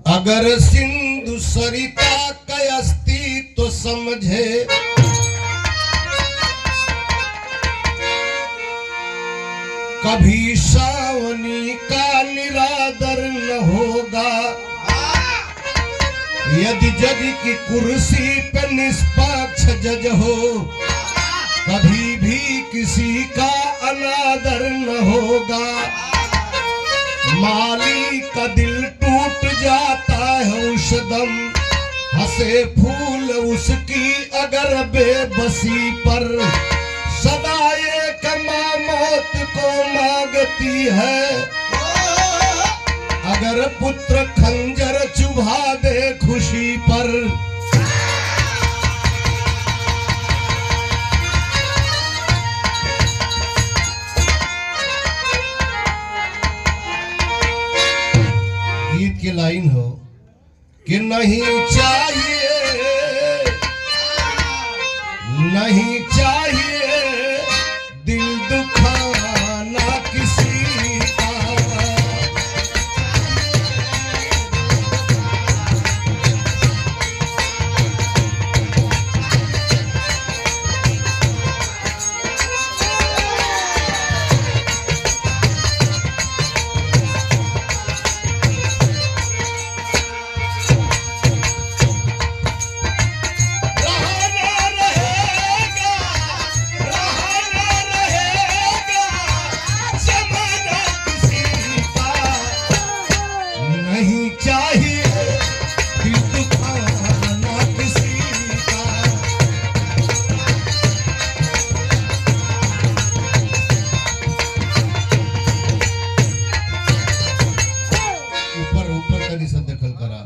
अगर सिंधु सरिता कयस्ती तो समझे, कभी सावनी का निरादर न होगा। यदि जज की कुर्सी पे निष्पक्ष जज हो, कभी भी किसी का अनादर न होगा। माली का दिल टूट जाता है उस दम, हंसे फूल उसकी अगर बेबसी पर। सदा एक माँ मौत को मांगती है, अगर पुत्र खंजर चुभा दे खुशी पर। गीत की लाइन हो कि नहीं चाहिए, नहीं चाहिए दिल दुखाना किसी का।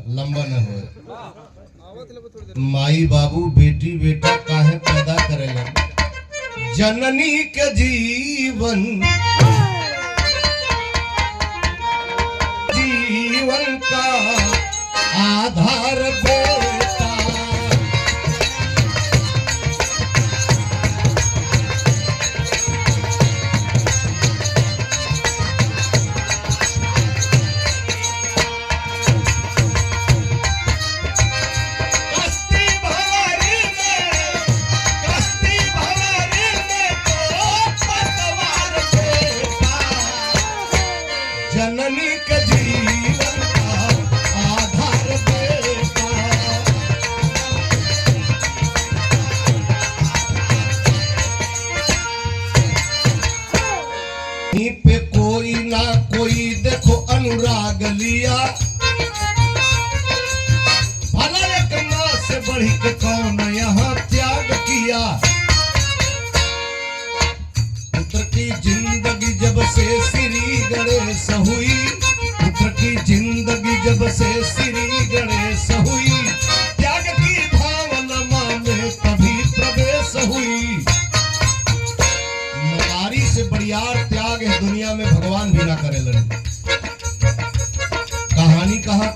लंबा न हो। माई बाबू बेटी बेटा काहे पैदा करेला, जननी के जीवन जीवन का आधार बेटा। जननी के जीवन का आधार बेटा। यहीं पे कोई ना कोई देखो अनुराग लिया, भला एक माँ से बढ़ के कौन यहाँ त्याग किया। पुत्र की जिंदगी जब से श्री गणेश हुई, पुत्र की जिंदगी जब से श्री गणेश हुई, त्याग की भावना माँ में तभी प्रवेश हुई। मतारी से बड़ियार त्याग है दुनिया में भगवान भी ना करे लड़े। कहानी कहाँ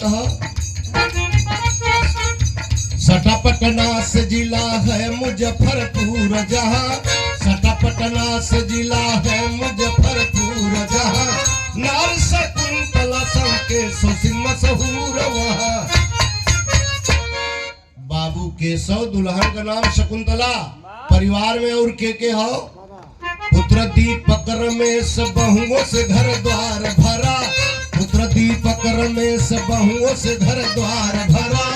सटापटना से जिला है मुजफ्फरपुर जहाँ, सटापटना से जिला है मुजफ्फरपुर जहाँ, नार शकुंतला सबके सुसिन मशहूर वहाँ। बाबू केशव, दुल्हन का नाम शकुंतला, परिवार में और के हो? पुत्र दीपक रमेश, बहुओं से घर द्वार भरा, पुत्र दीपक रमेश, बहुओं से घर द्वार भरा।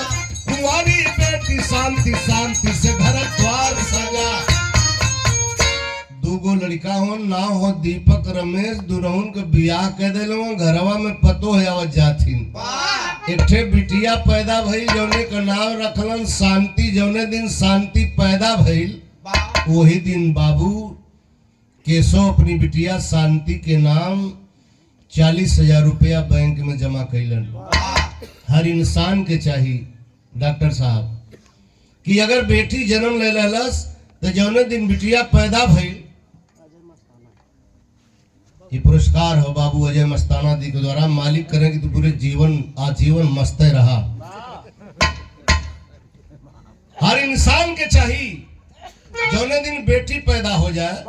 कुंवारी बेटी शांति शांति से घर द्वार सजा। दूगो लड़का हो, नाम हो दीपक रमेश, दुरहुन के बियाह कह दिलो, घरवा में पतो है आवत जाथिन। एक बिटिया पैदा भइल जौने का नाम रखलन शांति। जौने दिन शांति पैदा भइल वही दिन बाबू केशव अपनी बिटिया शांति के नाम 40,000 रुपया बैंक में जमा कैलन। हर इंसान के चाहिए डॉक्टर साहब कि अगर बेटी जन्म ले लस तो जौने दिन बिटिया पैदा भइल, ये पुरस्कार हो बाबू अजय मस्ताना जी के द्वारा, मालिक करें कि तू पूरे जीवन आजीवन मस्त रहा। हर इंसान के चाहिए जौने दिन बेटी पैदा हो जाए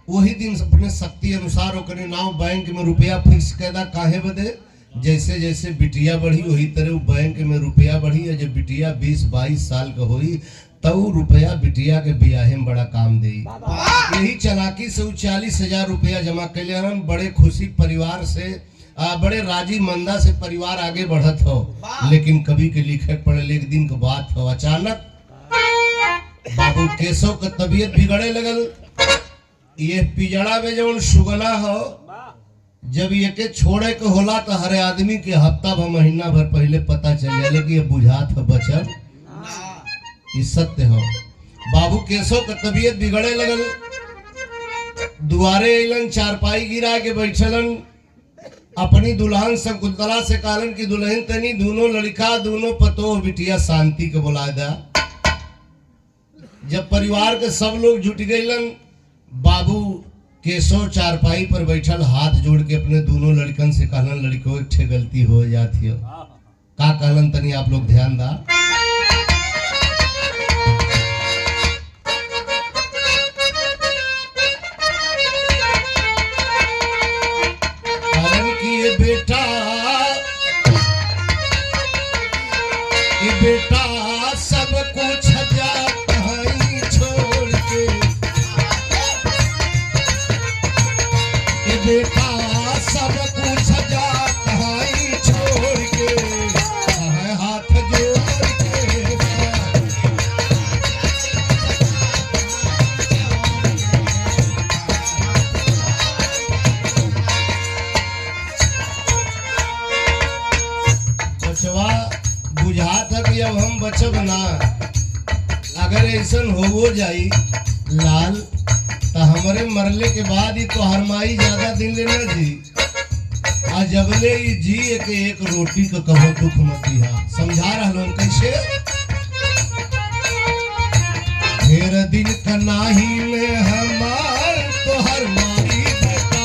वही दिन अपने शक्ति अनुसार ओकरे नाम बैंक में रुपया फिक्स कैदा काहे बदे जैसे जैसे बिटिया बढ़ी वही तरह बैंक में रुपया बढ़ी है। जब बिटिया 20-22 साल का हुई तब रुपया बिटिया के ब्याहे में बड़ा काम दे। यही चालाकी से 40,000 रुपया जमा कर बड़े खुशी परिवार से बड़े राजी मंदा से परिवार आगे बढ़त हो। लेकिन कभी के लिखे पड़े एक दिन के बात हो, अचानक बाबू केशव का तबीयत बिगड़े लगल। ये पिजड़ा में जो सुगना हो जब ये के छोड़े के होला तो हर आदमी के हफ्ता भर महीना भर पहले पता चल जाए कि ये बुझात हो बचल ये सत्य हो। बाबू केशव का तबीयत बिगड़े लगल। दुआरे अलन, चारपाई गिरा के बैठलन, अपनी दुल्हन शकुंतला से कहलन कि दुल्हन तनी दोनों लड़का दोनों पतो बिटिया शांति के बुला दा। जब परिवार के सब लोग जुट गईलन, बाबू केशव चारपाई पर बैठल हाथ जोड़ के अपने दोनों लड़कन से कहलन लड़को एक ठे गलती हो जाती हो। का कहलन तनी आप लोग ध्यान दा। कहलन कि ये बेटा सब कुछ जात है छोड़ के, ये बेटा सब कुछ जात है छोड़ के, हाथ जोड़ के। बचवा बुझा था कि अब हम बचब ना, अगर ऐसा हो जाई लाल तो हमारे मरले के बाद ही तो हरमाई ज्यादा दिन लेना जी। आ जबले ही जी एक रोटी को कहो दुख मती हा। समझा रहा कैसे ढेर दिन का नाही में हमार तो हरमाई बेटा,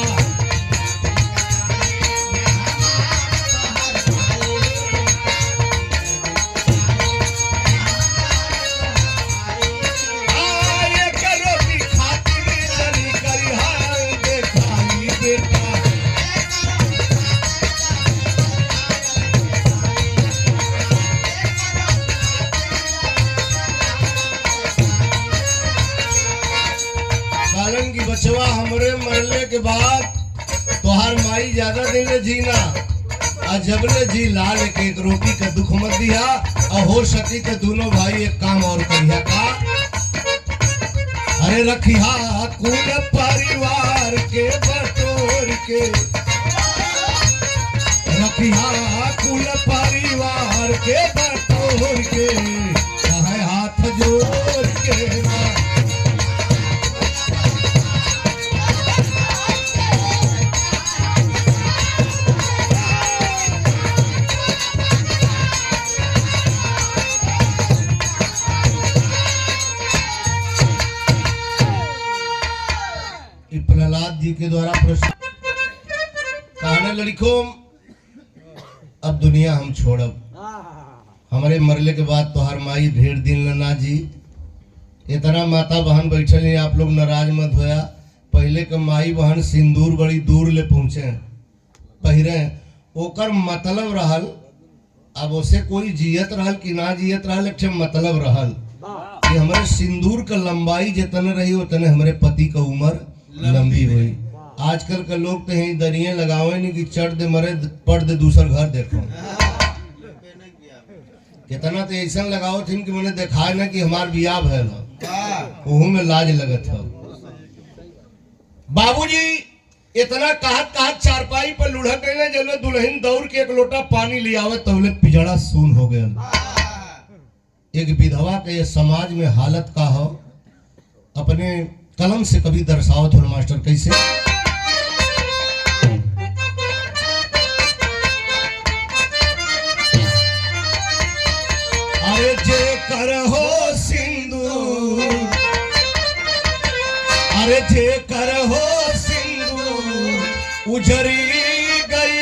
बचवा हमरे मरले के बाद तोहार माई ज्यादा दिन ले जीना, और जबले जी लाल के एक रोटी का दुख मत दिया। और हो सकी तो दोनों भाई एक काम और करिया का, अरे रखिया कुल परिवार के बटोर के, रखिया कुल परिवार के बटोर के, हाथ जोड़ के। प्रहलाद जी के द्वारा प्रश्न कहने लड़को अब दुनिया हम छोड़ब, हमारे मरले के बाद तो हर माई ढेर दिन लना जी। इतना माता बहन बैठल हैं, आप लोग नाराज मत होया। पहले के माई बहन सिंदूर बड़ी दूर ले पहुंचे पहिरे, ओकर मतलब रहल। अब उसे कोई जियत रहल कि ना जियत रहल, एक मतलब रहल कि हमारे सिंदूर का लंबाई जितने रही उतने हमारे पति का उम्र लंबी हुई। आजकल के लोग तो यही दरिये लगावे नहीं कि चढ़ दे मरे पढ़ दे दूसर घर देखो। कितना तो ऐसा लगाओ थी कि मैंने देखा ना कि हमार बियाह भैल ओहू में लाज लगत हो। बाबूजी इतना कहत कहत चारपाई पर लुढ़क गए, जब दुल्हन दौड़ के एक लोटा पानी ले आवे तबले पिजड़ा सून हो गया। एक विधवा के ये समाज में हालत का हो, अपने कलम से कभी दर्शाओ थोड़ा मास्टर कैसे। अरे जे कर हो सिंदूर, अरे जे कर हो सिंदूर उजरी गई,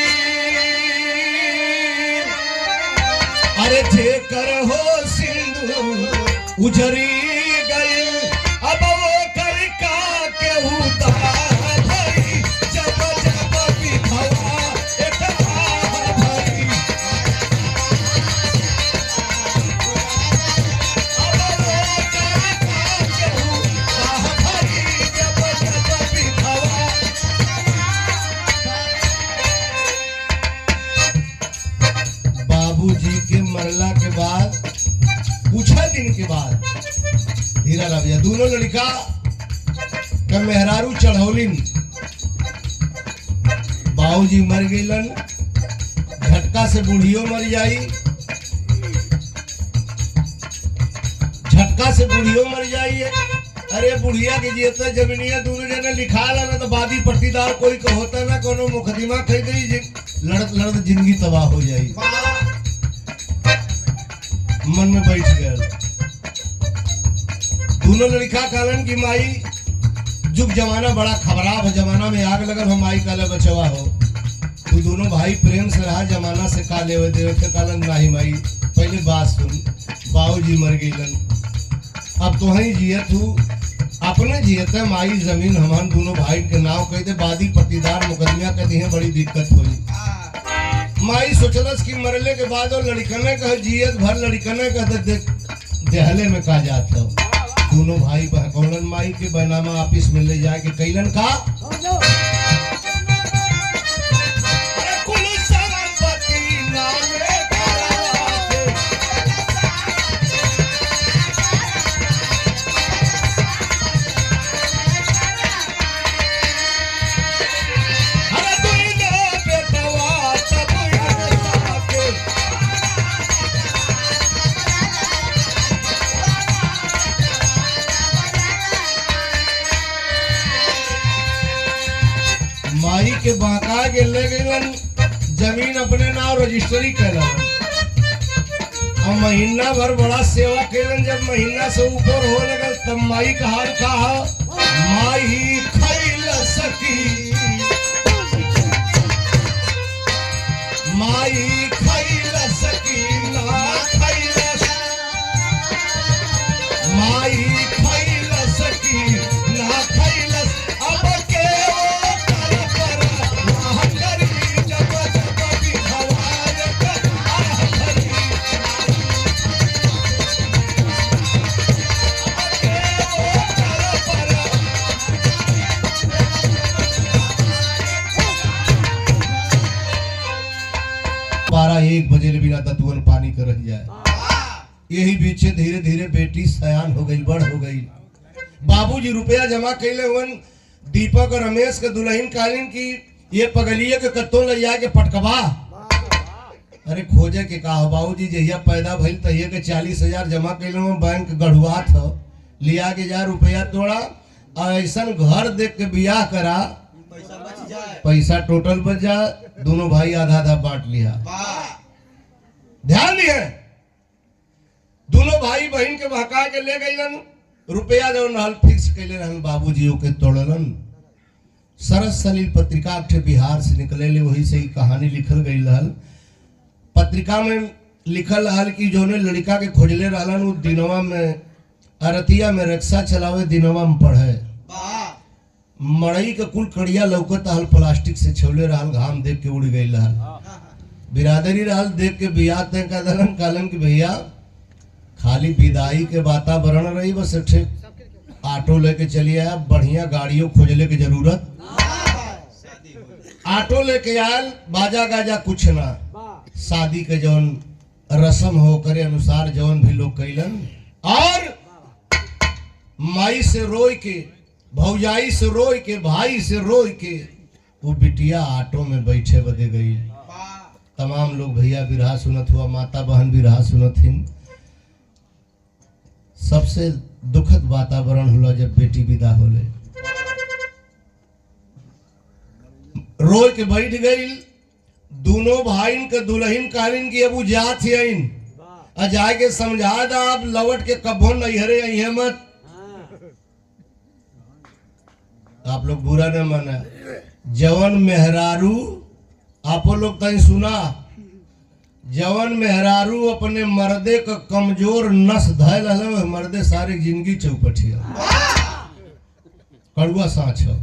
अरे जे कर हो सिंदूर उजरी गई। अब वो जब जब विधवा दिन के बाद हीरा ला भैया दोनों लड़का का मेहरारू चढ़ौलिन, बाबूजी मर गईलन, झटका से बुढ़ियो मर जाई, झटका से बुढ़ियो मर जाई। अरे बुढ़िया के जीते जमीनिया दोनों जने लिखा ला ना तो बादी पट्टीदार कोई को होता ना कोनो मुकदमा कह गई लड़त लड़त जिंदगी तबाह हो जाई। मन में बैठ गए दोनों लड़का कहलन की माई जुग जमाना बड़ा खराब है, जमाना में आग लगल हो, माई काले बचवा हो, तू दोनों भाई प्रेम से रहा, जमाना से काले हुए देवे के कहलन नहीं माई पहले बात सुन, बाबूजी मर गईलन, अब तो ही जियत हूँ, अपने जियत है माई जमीन हमान दोनों भाई के नाव कहते बादी पट्टीदार मुकदमिया कहती है बड़ी दिक्कत हुई। माई सोचलस कि मरले के बाद और लड़कने कह जियत भर लड़कने कह देहले में का जात हो, दोनों भाई बहकौलन माई के बैनामा ऑफिस में ले जाके कैलन का माई के बांका के ले गईलन, जमीन अपने नाम रजिस्ट्री कैलन और महीना भर बड़ा सेवा कैलन। जब महीना से ऊपर हो लगल तब माई का हाल कहा माई खैल सकी, माई खैल सकी ना खैल, माई खैल सकी ना खैल, अब के एक बजे ले बिना दतुअन पानी कर रह जाए। यही बीचे धीरे धीरे बेटी सयान हो गई, बड़ हो गई। बाबूजी रुपया जमा कैले हुए दीपक और रमेश के दुल्हन कालीन की ये पगलिए के कत्तों ले जाके पटकवा। अरे खोजे के कहा बाबूजी जहिया पैदा भइल तहिया के 40,000 जमा कैले हुए बैंक गढ़ुआ था, लिया के जा रुपया तोड़ा और ऐसा घर देख के बियाह करा, पैसा टोटल बच जा, दोनों भाई आधा आधा बांट लिया। ध्यान दिए दोनों भाई बहन के बहका के ले गईलन, रुपया जो नहल फिक्स कैले रहन बाबूजी के तोड़लन। सरस सलील पत्रिका के बिहार से निकले ले वही से ही कहानी लिखल गई रहल। पत्रिका में लिखल रहल कि जोने लड़का के खोजले रहलन उ दिनवा में अरतिया में रिक्शा चलावे, दिनवा में पढ़े, मड़ई के कुल कड़िया लौकत हल प्लास्टिक से छोले रहल, घाम देख के उड़ गई रहल। बिरादरी रहल देख के बियाह तय कर दलन, कहलन कि भैया खाली विदाई के वातावरण रही, बस एक ऑटो लेके चलिए आया, बढ़िया गाड़ियों खोजले की जरूरत। ऑटो लेके आयल, बाजा गाजा कुछ ना, शादी के जौन रस्म हो करे अनुसार जौन भी लोग कैलन, और माई से रोई के, भौजाई से रोई के, भाई से रोई के वो बिटिया ऑटो में बैठे बदे गई। तमाम लोग भैया बिरहा सुनत हुआ, माता बहन बिरहा सुनत हिन। सबसे दुखद वातावरण हुआ जब बेटी विदा होले, रोई के बैठ गई। दोनों भाईन के दुल्हन कालीन की अब जात आइन, जाए के समझा दा आप लौट के कब्बो नैहरे आई मत, आप लोग बुरा न माना। जवन मेहरारू आप लोग कहीं सुना, जवन मेहरारू अपने मर्दे का कमजोर नस धैल है, मर्दे सारी जिंदगी चौपटिया कड़ुआ सांच है।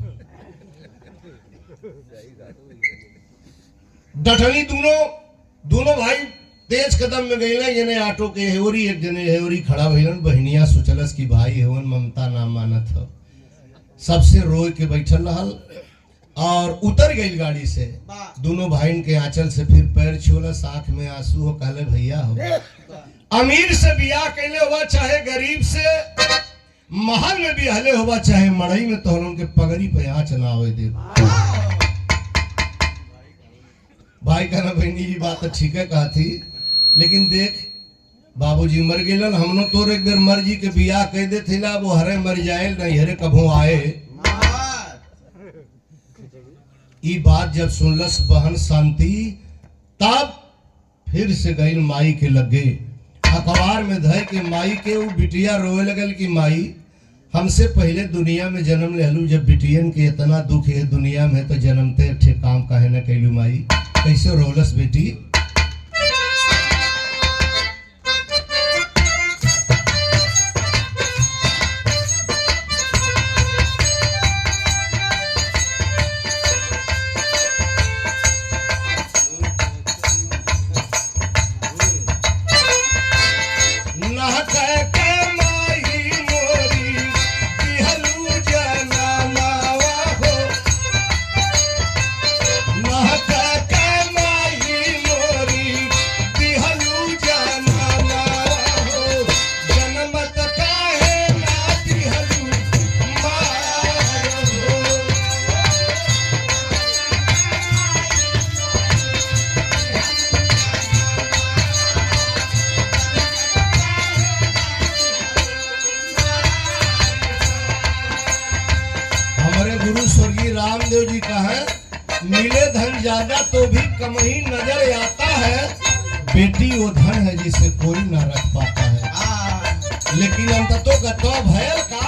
डटनी दोनों भाई तेज कदम में गई, जने ऑटो के हेवरी, एक जने हेवरी खड़ा भइलन, बहनिया सोचलस की भाई हेवन, ममता ना मानत हो, सबसे रोए के बैठल रहल और उतर गई गाड़ी से। दोनों भाई के आंचल से फिर पैर छुअलस, आंख में आंसू हो, कहले भैया हो अमीर से बियाह कैले हुआ चाहे गरीब से, महल में भी हले हुआ चाहे मड़ई में, तो उनके पगड़ी पे यहाँ चला हुए दे। भाई कहना बहनी जी बात तो ठीक है कहा थी, लेकिन देख बाबूजी मर गेलन, हमनो तोर एक बेर मर जी के बियाह कह दे थिला, वो हरे मर जाए नहीं हरे कभो आए। ई बात जब सुनलस बहन शांति, तब फिर से गई माई के लगे, अखबार में धय के माई के वो बिटिया रोए लगल कि माई हमसे पहले दुनिया में जन्म लेलू, जब बिटियन के इतना दुख है दुनिया में तो जन्मते अच्छे काम काहे न कैलू माई। कैसे रोलस बेटी? रामदेव जी का है, मिले धन ज्यादा तो भी कम ही नजर आता है, बेटी वो धन है जिसे कोई ना रख पाता है। लेकिन अंततः गतो भयल का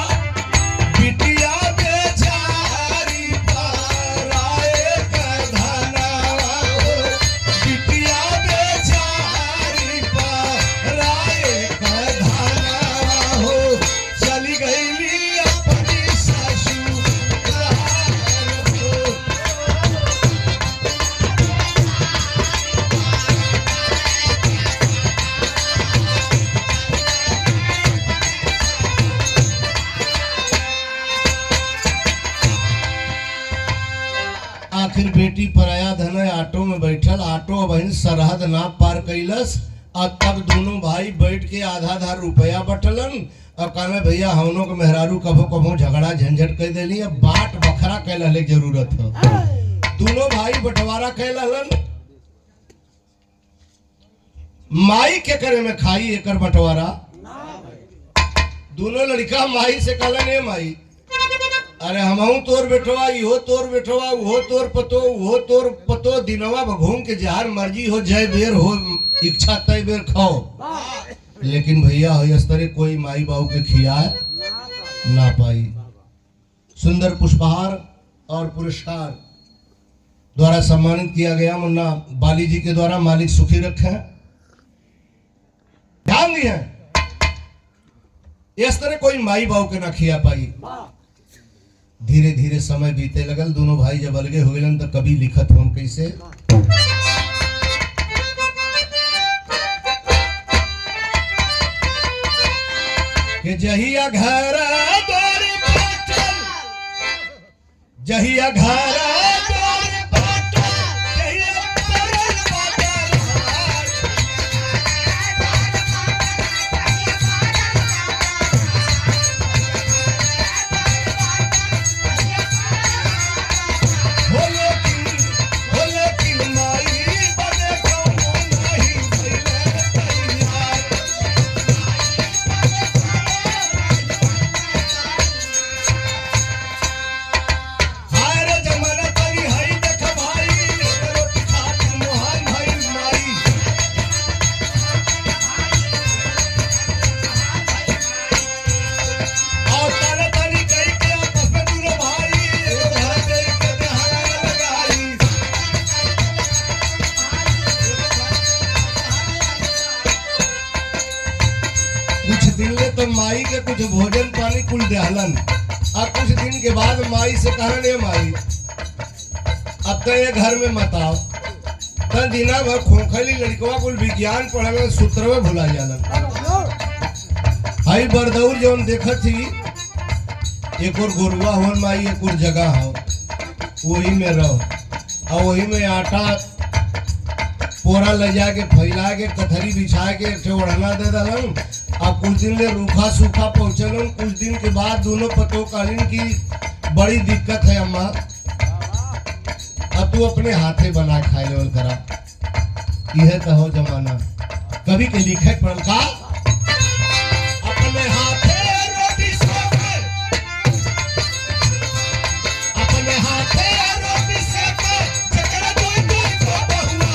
बिटिया बेचारी पराए का धना, बिटिया बेचारी पराए का धना हो, चली गईली अपनी सासू। आखिर बेटी पराया धन है, ऑटो में बैठल, ऑटो बहन सरहद ना पार कैलस, और तब दोनों भाई बैठ के आधा आधा रुपया बटलन और कहना भैया हमनों के मेहरारू कभो कभो झगड़ा झंझट कर देली, अब बाट बखरा कैल जरूरत हो। दोनों भाई बंटवारा कैलन, माई के करे में खाई एकर बंटवारा। दोनों लड़का माई से कहलन ए माई, अरे हमहू तोर बेटवा, इहो तोर बेटवा, वो तोर पतो, वो तोर पतो, दिनवा घूम के जहर मर्जी हो जय बेर हो इच्छा तय बेर खाओ। लेकिन भैया हो इस तरह कोई माई बाबू के खियाए ना पाई। सुंदर पुष्पहार और पुरस्कार द्वारा सम्मानित किया गया मुन्ना बाली जी के द्वारा, मालिक सुखी रखे। ध्यान दिए इस तरह कोई माई बाबू के ना खिया पाई। धीरे धीरे समय बीते लगल, दोनों भाई जब अलगे हो गए तो कभी लिखत हो कैसे, कि जहिया घर द्वार बाटल, जहिया घर द्वार बाटल, जहिया परल बाटल, तो माई के कुछ भोजन पानी कुल दहलन। अब कुछ दिन के बाद माई से कहन ए माई अब तो ये घर में मत आओ, तो दिना भर खोखली लड़कवा कुल विज्ञान पढ़ल सूत्र में भुला जालन। हाई बरदौर जौन देखत थी एक और गोरुआ होन माई, एक और जगह हो, वही में रहो और वही में आटा पोरा ले जाके फैला के कथरी बिछा के एक ठे ओढ़ना दे दलन। अब कुछ दिन ले रूखा सूखा पहुंचलन। कुछ दिन के बाद दोनों पतो कहलिन की बड़ी दिक्कत है अम्मा, अब तू अपने हाथे बना खाए लेवल करा। यह तो हो जमाना। कभी के लिखे पड़ल का अपने हाथे रोटी सेके, अपने हाथे रोटी सेके, जकरा कोई कोई को बहुआ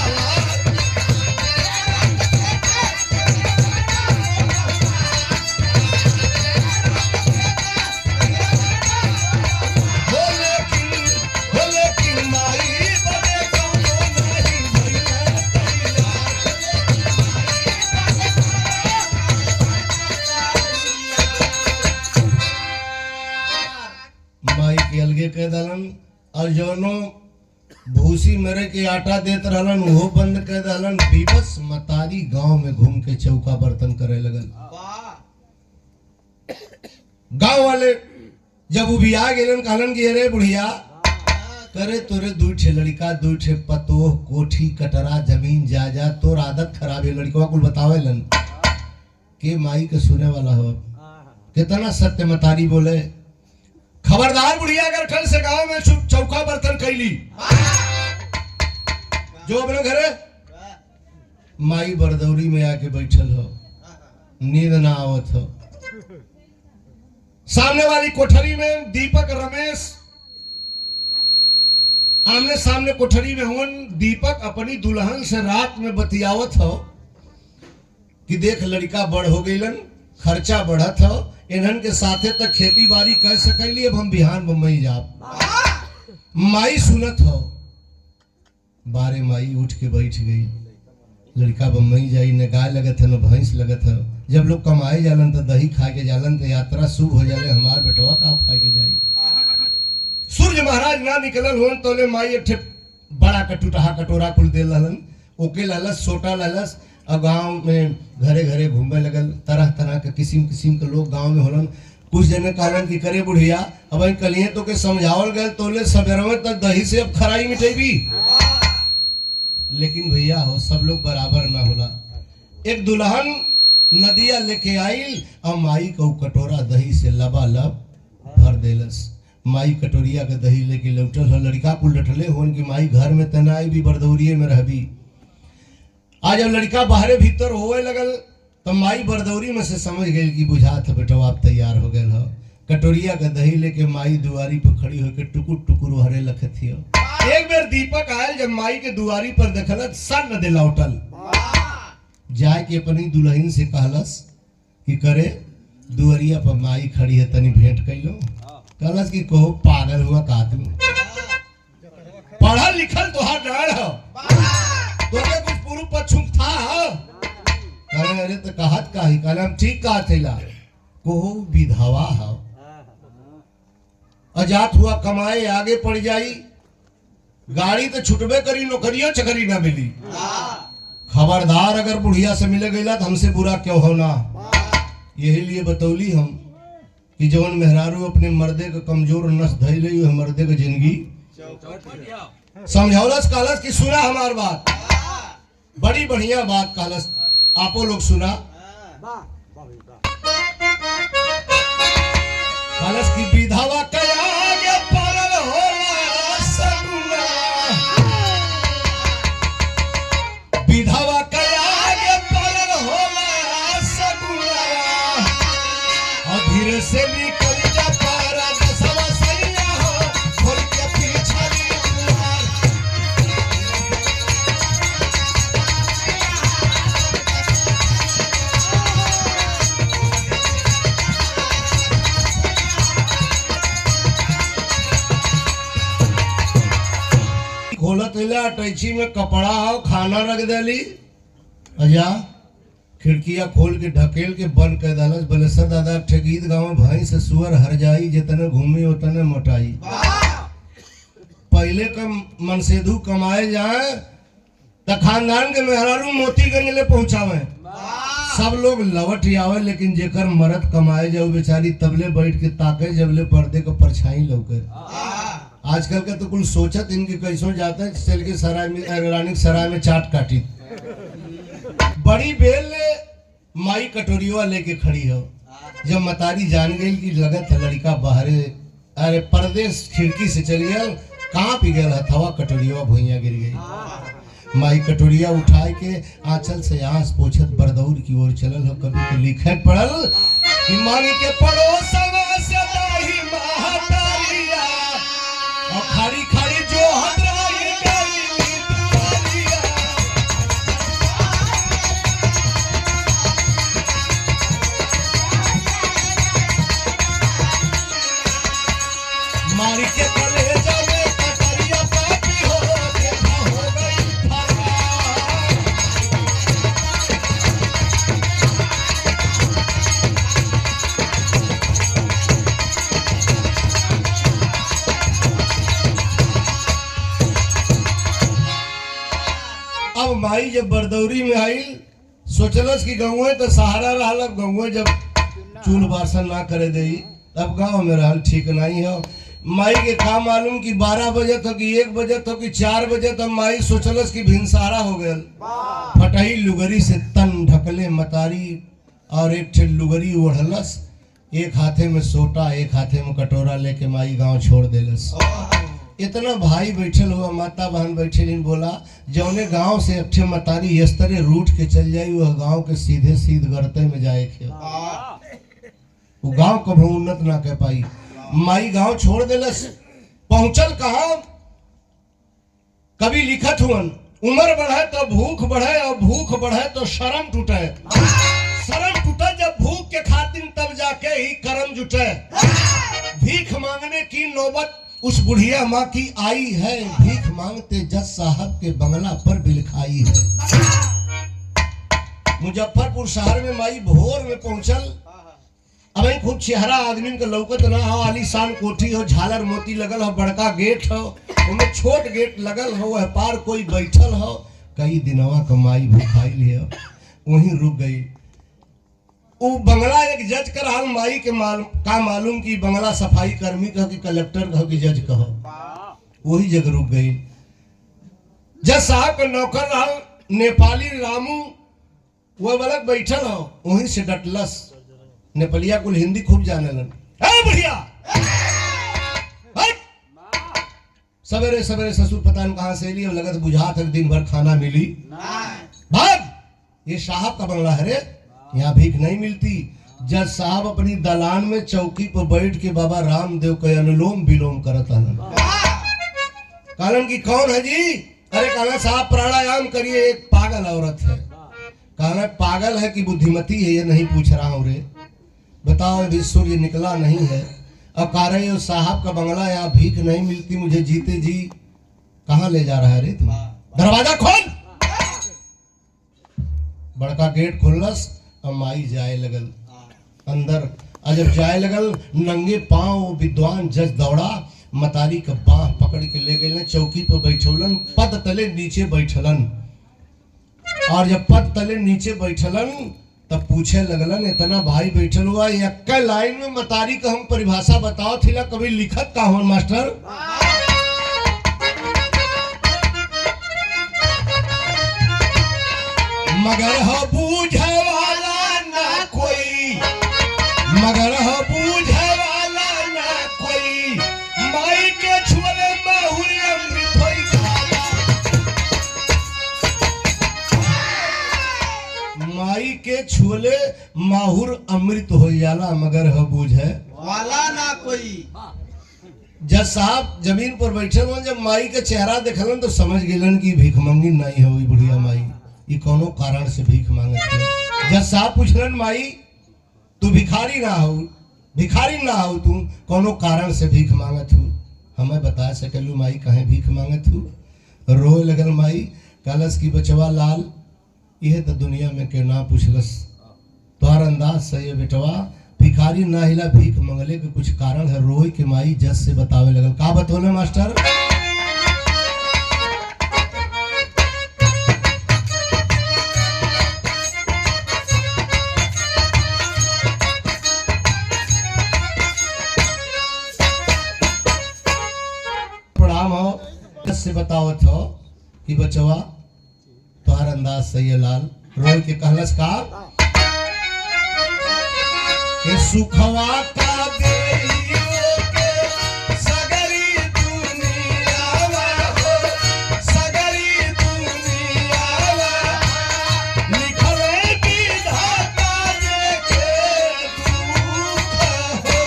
हो लेकिन माई बने कौनो नहीं भइले माई के अलगे कह दलन। और जौनो भूसी मेरे के आटा देत रहलन वो बंद कह दलन। बीबस मतारी गांव में घूम के चौका बर्तन करे लगल। गांव वाले जब उबिया गेलन कहलन कि अरे बुढ़िया करे तोरे दू ठे लड़का दू ठे पतोह कोठी कटरा जमीन जायदाद तोर आदत खराब है। लड़कवा कुल बतावेलन के माई के सुने वाला हो कितना सत्य मतारी बोले। खबरदार बुढ़िया अगर कल से गांव में चौका बर्तन कैली जो अपने घरे माई बरदौरी में आके बैठल हो, नींद ना आवत हो। सामने वाली कोठरी में दीपक रमेश आमने सामने कोठरी में हुन। दीपक अपनी दुल्हन से रात में बतियावत हो कि देख लड़का बड़ हो गईलन, खर्चा बढ़त हो, इन्हन के साथे तक खेती बाड़ी कर सकैली, अब हम बिहान बम्बई जाब। माई सुनत हो बारे माई उठ के बैठ गई। लड़का बम्बई जाई न गाय लगत है न भैंस लगत है। जब लोग कमाए जालन तो दही खा के जालन तो यात्रा शुभ हो जाले। हमार बेटवा का खा के जाई। सूर्य महाराज ना निकलल होन तोले माई एक ठे बड़ा कटुटहा कटोरा कुल दे ललन। ओके लालस सोटा लालस और गांव में घरे घरे घूमे लगल। तरह तरह के किस्म किस्म के लोग गांव में होलन। कुछ जने कहलन कि करे बुढ़िया अब कलिए तो के समझावल गए तोले सबेरवे तक दही से अब खराई मिटेगी। लेकिन भैया हो सब लोग बराबर ना होला। एक दुल्हन नदिया लेके आइल और माई को कटोरा दही से लबालब भर देलस। माई कटोरिया के दही लेके लौटल हो। लड़का को लठले होन कि माई घर में तनाई भी बरदौरिये में रहबी। आज जब लड़का बाहरे भीतर होए लगल तो माई बरदौरी में से समझ गई कि बुझा था बेटा आप तैयार हो गए हो। कटोरिया का दही लेके माई दुआरी पर खड़ी होकर टुकुर टुकुर हरे लखत हियो। एक बार दीपक आयल जब माई के दुआरी पर देखलत सन न दे लौटल। जाए के अपनी दुल्हन से कहलस कि करे दुआरिया पर माई खड़ी है तनी भेंट कैलो। कहलस कि कहो पागल हुआ का तुम, पढ़ल लिखल तोहार डाढ़ हो, तोके कुछ पूर्व पश्चिम था हो। कहले अरे तो कहत का ही। कहले हम ठीक कहा थेला कोहो विधवा हो, अजात हुआ कमाए आगे पड़ जाई। गाड़ी तो छुटबे करी नौकरियों चकरी ना मिली। खबरदार अगर बुढ़िया से मिले गईला तो हमसे बुरा क्यों होना। यही लिए बतौली हम कि जवन मेहरारू अपने मर्दे का कमजोर नस धई रही है मर्दे का जिंदगी समझौलस। कहलस कि सुना हमार बात, बड़ी बढ़िया बात कहलस। आपो लोग सुना। कहलस कि विधवा के आगे पड़ल होला सगुना, विधवा के आगे पड़ल होला सगुना। और धीरे से निकल जा पारा दसवा सैया हो खोल के पीछे दुआर। खोलत हिला टैची में कपड़ा हो खाना रख देली। अजा खिड़कियां खोल के ढकेल के बंद कर दलस। बलेसर दादा ठे गीत गाँव भाई से सुअर हर जाई जितने घूमी उतने मोटाई। पहले का मनसेधु कमाए जाए तो खानदान के मेहरारू मोतीगंज ले पहुंचावे। सब लोग लवट आवे लेकिन जेकर मरद कमाए जाओ बेचारी तबले बैठ के ताके जबले पर्दे को परछाई लौके। आजकल का तो कुल सोचत इनके कैसो जाता है चल के सराय में रानी सराय में चाट काटी। बड़ी बेल ले माई कटोरिया लेके खड़ी हो। जब मतारी जान गई कि लगत है लड़का बाहरे, अरे परदेश खिड़की से चली गल, कहाँ पी गया हथवा कटोरिया भुइया गिर गई। माई कटोरिया उठाए के आंचल से आंस पोछत बरदौर की ओर चलल हो। कभी तो लिखे पड़ल कि मांग के पड़ोसवा से दाही महतारिया और खारी खारी जो हदराई गई दुआरिया। मारी के कलेजा में कटरिया पापी हो देखा हो गई फरार। अब माई जब बरदौरी में आई सोचलस कि गौए तो सहारा रहल। अब गौए जब चूल बासन ना करे दे, अब गांव में रहल ठीक नहीं हो। माई के का मालूम कि 12 बजे तो कि 1 बजे तो कि 4 बजे तक माई सोचलस कि भिनसारा हो गया। फटही लुगरी से तन ढकले मतारी और एक ठे लुगरी ओढ़लस, एक हाथे में सोटा एक हाथे में कटोरा लेके माई गांव छोड़ देलस। इतना भाई बैठल हुआ, माता बहन बैठे इन बोला जौने गांव से अठे मतारी इस तरह रूट के चल जाई वह गांव के सीधे सीध गर्ते में जाए खे, वो गांव कभी उन्नत ना कर पाई। माई गांव छोड़ देलस, पहुंचल कहा कभी लिखत हुअन उम्र बढ़े तो भूख बढ़े और भूख बढ़े तो शर्म टूटे। शर्म टूटे जब भूख के खातिर तब जाके ही कर्म जुटे। भीख मांगने की नौबत उस बुढ़िया माँ की आई है, भीख मांगते जज साहब के बंगला पर भी लिखाई है। मुजफ्फरपुर शहर में माई भोर में पहुंचल। अब खूब चेहरा आदमी के लौकत ना हो, आलीशान कोठी हो, झालर मोती लगल हो, बड़का गेट हो, उनमें छोट गेट लगल हो, वह पार कोई बैठल हो। कई दिनवा कमाई भूखाई लियो, वहीं रुक गई। वो बंगला एक जज कर हाल माई के का मालूम कि बंगला सफाई कर्मी कहो कि कलेक्टर कहो कि जज कहो, वही जगह रुक गई। जज साहब का नौकर रहल नेपाली रामू, वह बलक बैठल हो, वहीं से डटलस। नेपालिया कुल हिंदी खूब जाने लन। बढ़िया सवेरे सवेरे ससुर पता नहीं कहां से लिए, लगत बुझा तक दिन भर खाना मिली। भाग, ये साहब का बंगला है रे, यहाँ भीख नहीं मिलती। जज साहब अपनी दलान में चौकी पर बैठ के बाबा रामदेव के अनुलोम विलोम करत हलन। कहलन कि कौन है जी? अरे कहना साहब प्राणायाम करिए, एक पागल औरत है। कहना पागल है कि बुद्धिमती है ये नहीं पूछ रहा हूँ रे, बताओ अभी सूर्य निकला नहीं है। अब कह रहे हो साहब का बंगला यहाँ भीख नहीं मिलती, मुझे जीते जी कहाँ ले जा रहा है रे तुम? दरवाजा खोल। बड़का गेट खुलस, अब माई जाए लगल अंदर। जब जाए लगल नंगे पांव विद्वान जज दौड़ा, मतारी का बाह पकड़ के ले गए, चौकी पर बैठौलन, पद तले नीचे बैठलन। और जब पद तले नीचे बैठलन तब पूछे लगलन इतना भाई बैठल हुआ एक लाइन में मतारी का हम परिभाषा बताओ थिला, कभी लिखत का हो मास्टर? मगर हो बूझे वाला ना कोई, मगर हो बूझे वाला ना कोई, माई के छुले माहुर अमृत होई खाला। माई के छुले माहुर अमृत हो जाला, मगर हो बूझे वाला ना कोई। जज साहब जमीन पर बैठे हुए, जब माई के चेहरा देखलन तो समझ गेलन कि भीखमंगी नहीं हो बुढ़िया माई, ये कोनो कारण से भीख मांगत है। जज साहब पूछलन माई तू भिखारी ना हो, भिखारी ना हो तू, कोनो कारण से भीख मांगत हूँ? हमें बता सकलू माई कहे भीख मांगत हूँ? रोए लगल माई, कहलस की बचवा लाल यह तो दुनिया में के ना पूछलस, तोहर अंदाज सही है बेटवा, भिखारी ना हिला भीख मंगले के कुछ कारण है। रोई के माई जज से बतावे लगल। का बतौले मास्टर? प्रणाम हो, जज से बतावत हो कि बचवा तोहर अंदाज सही है लाल। रोल के कहलस का कि सुखवा का देइयो के सगरी दुनियावा हो, सगरी दुनियावा लिखले की धाता जे के दुख हो।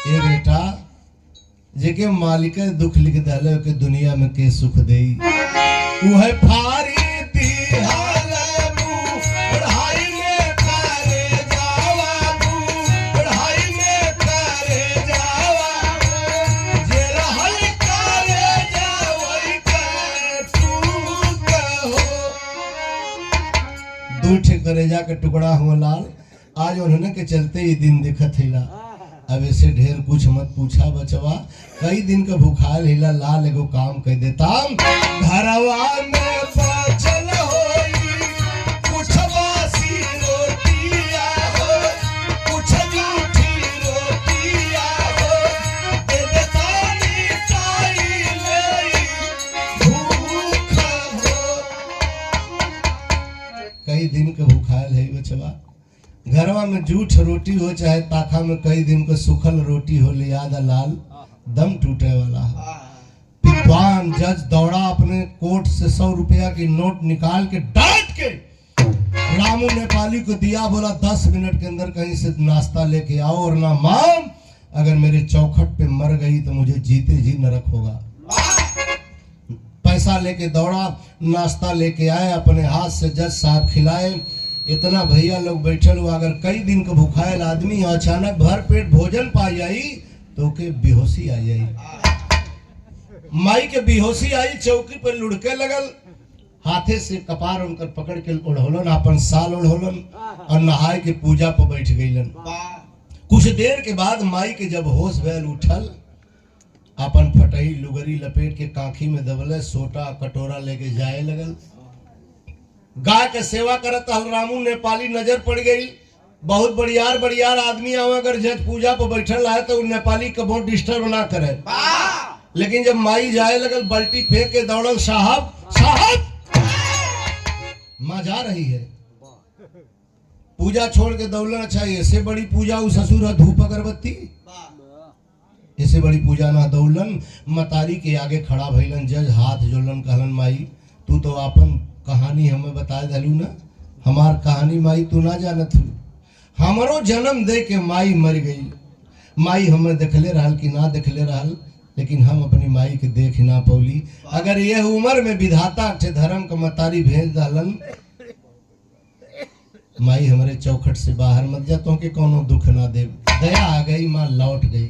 ए बेटा जेके मालिक दुख लिख दले के दुनिया में के सुख देई उहे फारी दिहाल मुंह पढ़ाई में करे जावा मुंह पढ़ाई में करे जावा जे रहल करे जावई के तू कहो। दू ठे करेजा के टुकड़ा हुआ लाल आज उन्होंने के चलते ही दिन दिखत हिला। अब ऐसे ढेर कुछ मत पूछा बचवा कई दिन का भूखाल हिला लाल एगो काम कह देता घरवा में बचल होई कुछ बासी रोटिया हो कुछ जूठी रोटिया हो दे देतानी चाई लई भूख हो। कई दिन का भूखाल है बचवा घरवा में जूठ रोटी हो चाहे ताखा में कई दिन को सुखल रोटी हो ले याद लाल दम टूटे वाला है। विद्वान जज दौड़ा अपने कोट से 100 रुपया की नोट निकाल के डांट के रामू नेपाली को दिया, बोला 10 मिनट के अंदर कहीं से नाश्ता लेके आओ और ना मां अगर मेरे चौखट पे मर गई तो मुझे जीते जी नरक होगा। पैसा लेके दौड़ा, नाश्ता लेके आए, अपने हाथ से जज साहब खिलाए। इतना भैया लोग बैठल हुआ अगर कई दिन का भूखायल आदमी अचानक भर पेट भोजन पा जाई तो के बेहोशी आ जाई। माई के बेहोशी आई, चौकी पर लुढ़के लगल, हाथे से कपार उनकर पकड़ के ओढ़ोलन, अपन साल ओढ़ोलन और नहाए के पूजा पर बैठ गईलन। कुछ देर के बाद माई के जब होश भैल उठल, अपन फटही लुगरी लपेट के काखी में दबले, सोटा कटोरा लेके जाए लगल। गाय के सेवा करत हल रामू नेपाली नजर पड़ गई। बहुत बढ़ियार आदमी आवे अगर जज पूजा पर बैठल है तो नेपाली कबो डिस्टर्ब ना करे। लेकिन जब माई जाए लगल बाल्टी फेंक के दौड़ल, साहब साहब माँ जा रही है। पूजा छोड़ के दौड़ना चाहिए, इससे बड़ी पूजा उ ससुर है धूप अगरबत्ती, इससे बड़ी पूजा ना दौड़लन। मतारी के आगे खड़ा भइलन, जज हाथ जोड़लन, कहलन माई तू तो अपन कहानी हमें बता दलू ना, हमार कहानी माई तू ना जानत हूँ। हमरो जन्म दे के माई मर गई। माई हमें देखले रहल कि ना देखले रहल, लेकिन हम अपनी माई के देख ना पौली। अगर ये उम्र में विधाता अच्छे धर्म का मतारी भेज दलन, माई हमारे चौखट से बाहर मत जा, तो के कोनो दुख ना दे। दया आ गई, माँ लौट गई,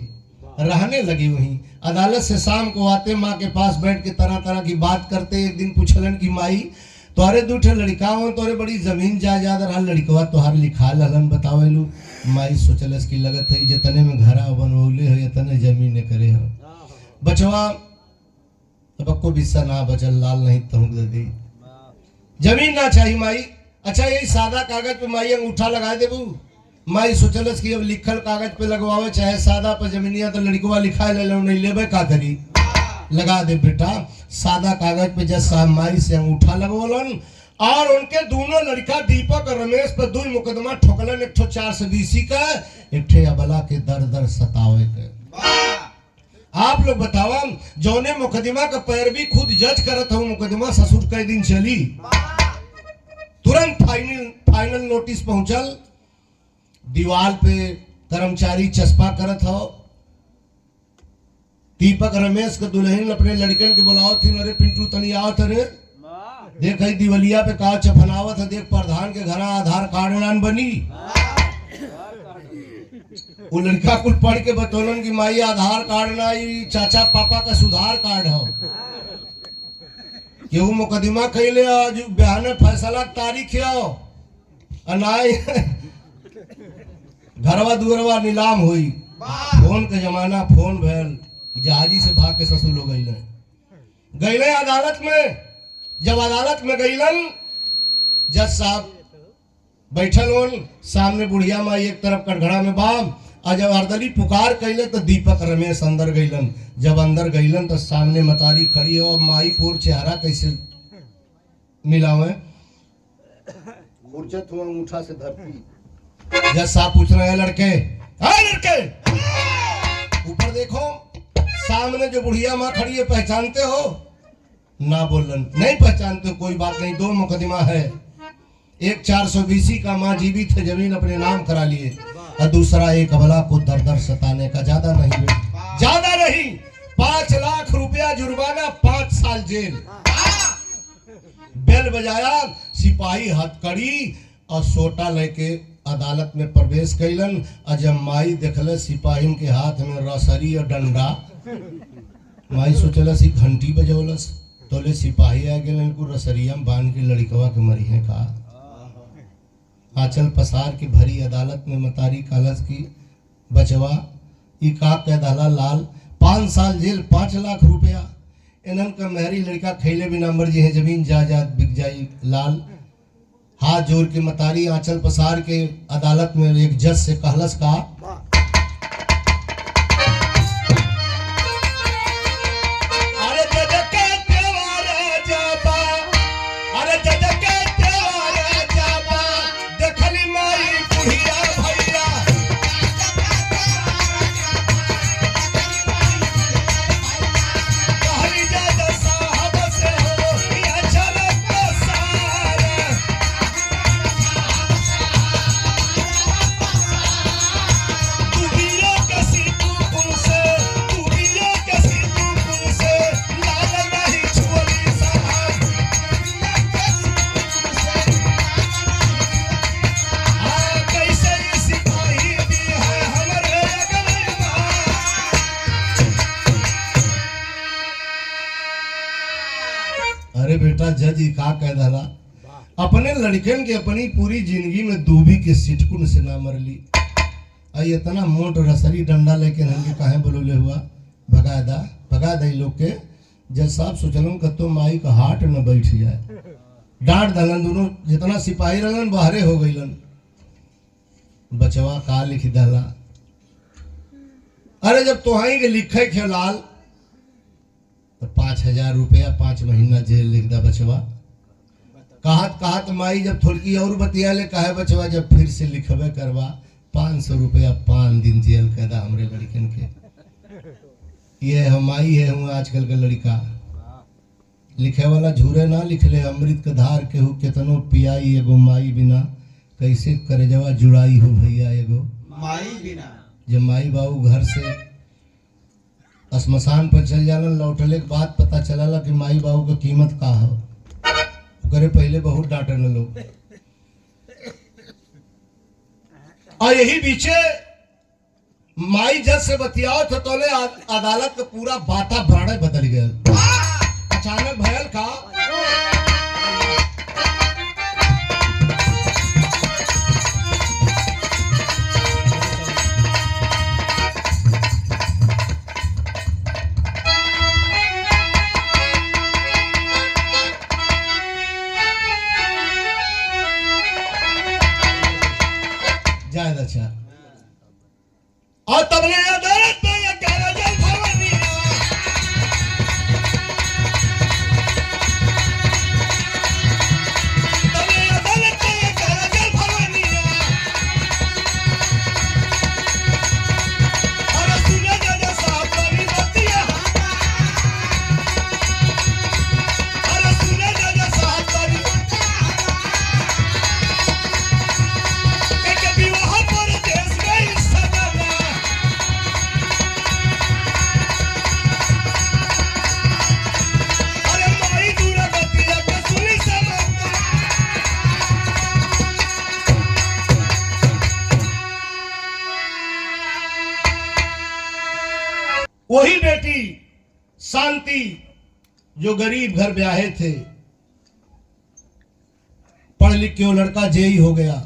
रहने लगी वहीं। अदालत से शाम को आते माँ के पास बैठ के तरह तरह की बात करते। एक दिन पूछलन कि माई तोहरे दूठे लड़का हो, तोरे बड़ी जमीन जायदाद रहा, लड़कवा तोहार लिखा ललन बतावेलू। माई सोचलस की लगत है जितने में घरा बनवले हो इतने जमीन करे हो। बचवा तब को बिस्सा ना बचल, लाल नहीं तहुक दे दी, जमीन ना चाहिए माई। अच्छा यही सादा कागज पे माई अंगूठा लगा देबू। माई सोचलस कि अब लिखल कागज पे लगवावे चाहे सादा पे जमीनिया, तो लड़कवा लिखा ले लो, नहीं लेबे का करी, लगा दे बेटा। सादा कागज पे जज साहब माई से अंगूठा लगवलन और उनके दोनों लड़का दीपक और रमेश पर 2 मुकदमा ठोकलन, एक ठो 420 का, एक ठे अबला के दर दर सतावे के। आप लोग बतावा जौने मुकदमा का पैरवी खुद जज करत हो, मुकदमा ससुर कई दिन चली, तुरंत फाइनल नोटिस पहुंचल, दीवार पे कर्मचारी चस्पा करत हो। दीपक रमेश के दुल्हन अपने लड़कन के बुलाओ थी, अरे पिंटू तनी आओ तरे देख दिवलिया पे का चफनावत है, देख प्रधान के घर आधार कार्ड नान बनी। वो लड़का कुल पढ़ के बतौलन कि माई आधार कार्ड ना, चाचा पापा का सुधार कार्ड हो। केहू मुकदमा कैले आज बयान फैसला तारीख हो, अनाई घरवा दुअरवा नीलाम हुई। फोन के जमाना, फोन भैल, जहाजी से भाग के ससुर लोग गईले अदालत में। जब अदालत में गईलन, जज साहब बैठल होन, सामने बुढ़िया माई एक तरफ कटघड़ा में बाम, और जब अर्दली पुकार कैले तो दीपक रमेश अंदर गईलन। जब अंदर गईलन तो सामने मतारी खड़ी हो, माई कोर चेहरा कैसे मिलावे। मूर्छित हुआ अंगूठा से धरती। जज साहब पूछ रहे हैं लड़के, लड़के ऊपर देखो, सामने जो बुढ़िया माँ खड़ी है पहचानते हो? ना बोलन, नहीं पहचानते हो, कोई बात नहीं, 2 मुकदमा है। एक 420 का माँ जीवित है, जमीन अपने नाम करा लिए, और दूसरा एक अबला को दर दर सताने का। ज्यादा नहीं, ज्यादा नहीं, 5 लाख रुपया जुर्माना, 5 साल जेल। बेल बजाया, सिपाही हथकड़ी और सोटा लेके अदालत में प्रवेश कैलन। और जब माई देखल सिपाही के हाथ में रसरी और डंडा, माई सोचलस ही घंटी बजौलस, तोले सिपाही आ गए, इनको रसरिया में बांध के लड़कवा के मरी है का। आंचल पसार के भरी अदालत में मतारी कालस की बचवा ई का कह दला लाल, 5 साल जेल, 5 लाख रुपया। इनन का मेहरी लड़का खैले बिना मर जी है, जमीन जायदाद बिक जाई लाल। हाथ जोड़ के मतारी आंचल पसार के अदालत में एक जज से कहलस का, अरे जज के त्योहार जाबा, अरे जज के त्योहार जाबा, देखली माई बुढ़िया भैया, कहली जज साहब से हो या झलक पसार। अरे बेटा जज ही का कह दला, अपने लड़कन के अपनी पूरी जिंदगी में दूबी के सिटकुन से ना मरली, आई इतना मोट रसरी डंडा लेके नंगे काहे बोलोले हुआ, भगा दे लोग के। जज साहब सोचलन कि तो माई का हार्ट न बैठ जाए, डांट दलन, दोनों जितना सिपाही रहलन बाहरे हो गईलन। बचवा का लिख दला, अरे जब तोहाई के लिखे खेलाल तो 5,000 रुपया 5 महीना जेल लिख दा बचवा। कहत माई जब थोड़ी और बतिया ले, कहे बचवा जब फिर से लिखबे करवा 500 रुपया 5 दिन जेल कह दा हमरे लड़कन के। ये हम माई है, हूँ आजकल का लड़का लिखे वाला झूरे ना लिख ले, अमृत के धार के हो केतनो पियाई, एगो माई बिना कैसे करेजवा जुड़ाई हो भैया, एगो माई बिना। जब माई बाबू घर से श्मशान पर चल जाला, लौटले के बाद पता चला कि माई बाबू का कीमत का हो, करे पहले बहुत डांटे न लोग। और यही बीचे माई जज से बतियाओ तो तोले अदालत का पूरा वातावरण बदल गया। अचानक भयल का, जायद अच्छा। और तबले अदालत में ये कह रहा जल भवनिया, तबले अदालत में ये कह रहा जल भवनिया, और सुने जज साहब करी बतिया, और सुने जज साहब करी एक विवाह पर देश में सजना, अरे माई दूरा बतिया के सुनी समझना। वही बेटी शांति जो गरीब घर ब्याहे थे, पढ़ लिख के वो लड़का जेई हो गया।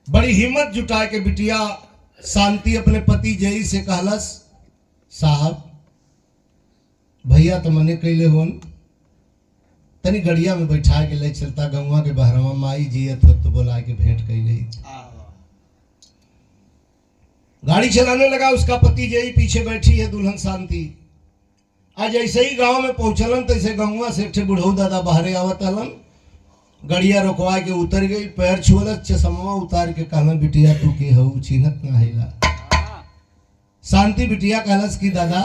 बड़ी हिम्मत जुटा के बिटिया शांति अपने पति जेई से कहलस, साहब भैया तो मने कैले होन, तनी गड़िया में बैठा के ले चलता गंगा के बहरवा, माई जियत हो तो बोला के भेंट कैले। गाड़ी चलाने लगा, उसका पति जेई पीछे बैठी है दुल्हन शांति। आज ऐसे ही गांव में पहुंचलन तैसे गंगवा से एक ठे बुढ़ऊ दादा बाहरे आवत हलन, गड़िया रोकवा के उतर गई, पैर छुअलस, चश्मा उतार के कहला बिटिया तू के हऊ चिन्हत ना हैला। शांति बिटिया कहलस कि दादा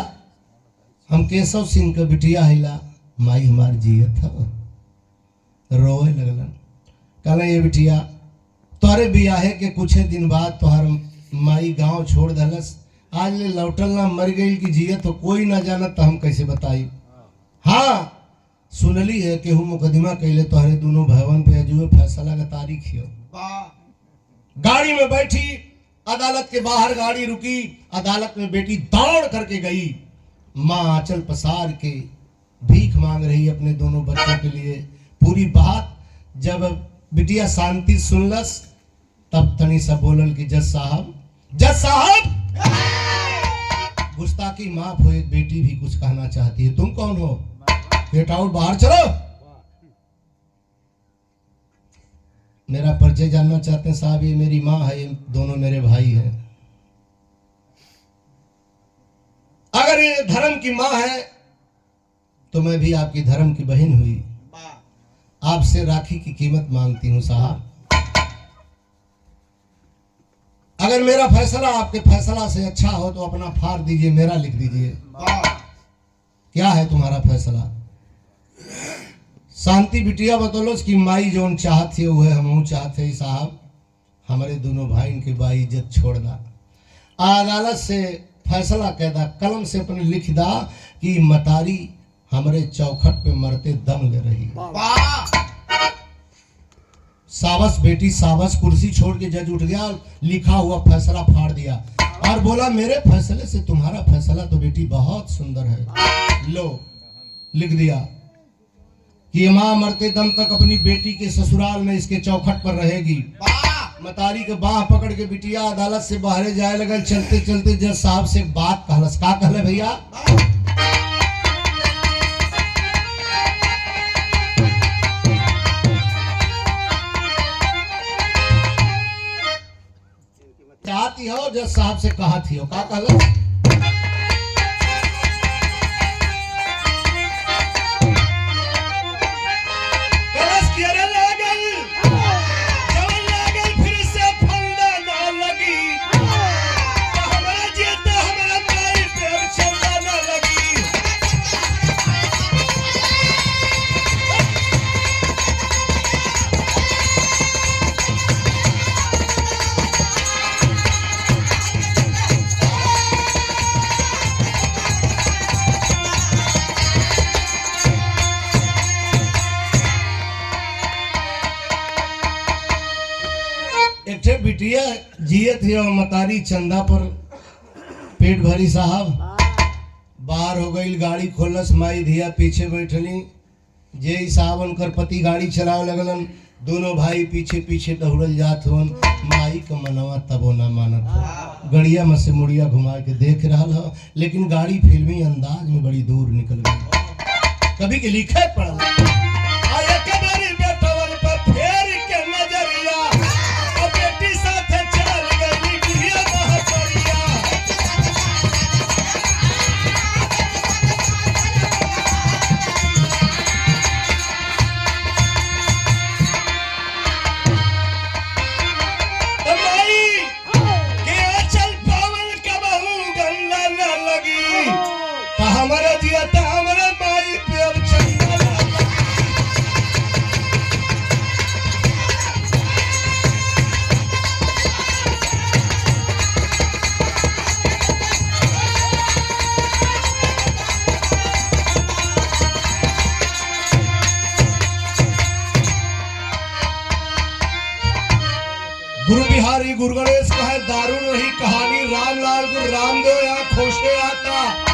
हम केशव सिंह के बिटिया हैला, माई हमार जियत ह। रोए लगलन, कहला ये बिटिया तोहरे बियाहे के कुछ दिन बाद तोहर माई गांव छोड़ दलस, आज ले लौटल ना मर गई कि जियत हो कोई ना जानत, तो हम कैसे बताई। हाँ सुनली है केहू मुकदमा कैले तोहरे दोनों भवन पे अजुए फैसला का तारीख है। गाड़ी में बैठी, अदालत के बाहर गाड़ी रुकी, अदालत में बेटी दौड़ करके गई, माँ आंचल पसार के भीख मांग रही अपने दोनों बच्चों के लिए। पूरी बात जब बिटिया शांति सुनलस तब तनी सा बोलल कि जज साहब गुस्ताखी माफ हो, एक बेटी भी कुछ कहना चाहती है। तुम कौन हो? गेट आउट, बाहर चलो। मेरा परिचय जानना चाहते हैं साहब? ये मेरी माँ है, ये दोनों मेरे भाई हैं। अगर ये धर्म की माँ है तो मैं भी आपकी धर्म की बहन हुई, आपसे राखी की कीमत मांगती हूं साहब। अगर मेरा फैसला आपके फैसला से अच्छा हो तो अपना फाड़ दीजिए, मेरा लिख दीजिए। क्या है तुम्हारा फैसला? शांति बिटिया बतौलो कि माई जोन चाहत है वह हम चाहते हैं साहब, हमारे दोनों भाई इनके बाई इज्जत छोड़ दा। अदालत से फैसला कह दा, कलम से अपने लिख दा कि मतारी हमारे चौखट पे मरते दम ले रही। सावस बेटी सावस, कुर्सी छोड़ के जज उठ गया, लिखा हुआ फैसला फाड़ दिया और बोला मेरे फैसले से तुम्हारा फैसला तो बेटी बहुत सुंदर है। लो लिख दिया कि माँ मरते दम तक अपनी बेटी के ससुराल में इसके चौखट पर रहेगी। मतारी के बाह पकड़ के बिटिया अदालत से बाहर जाए लगल। चलते चलते जज साहब से एक बात कहलस। का कहले भैया? चाहती हो जज साहब से कहा थी हो? का कहलस? बिटिया जिए थे और मतारी चंदा पर पेट भरी साहब। बाहर हो गई, गाड़ी खोलस, माई धिया पीछे बैठली। जे साहब उनकर पति गाड़ी चलावे लगलन, दोनों भाई पीछे पीछे दौड़ल जात हुन। माई का मनवा तबो ना मानत, गड़िया में से मुड़िया घुमा के देख रहा हो, लेकिन गाड़ी फिल्मी अंदाज में बड़ी दूर निकल गई। कभी के लिखे पड़ल गुरु बिहारी गुरु गणेश का है दारुण रही कहानी। रामलाल गुरु रामदेव यहाँ खोसे आता।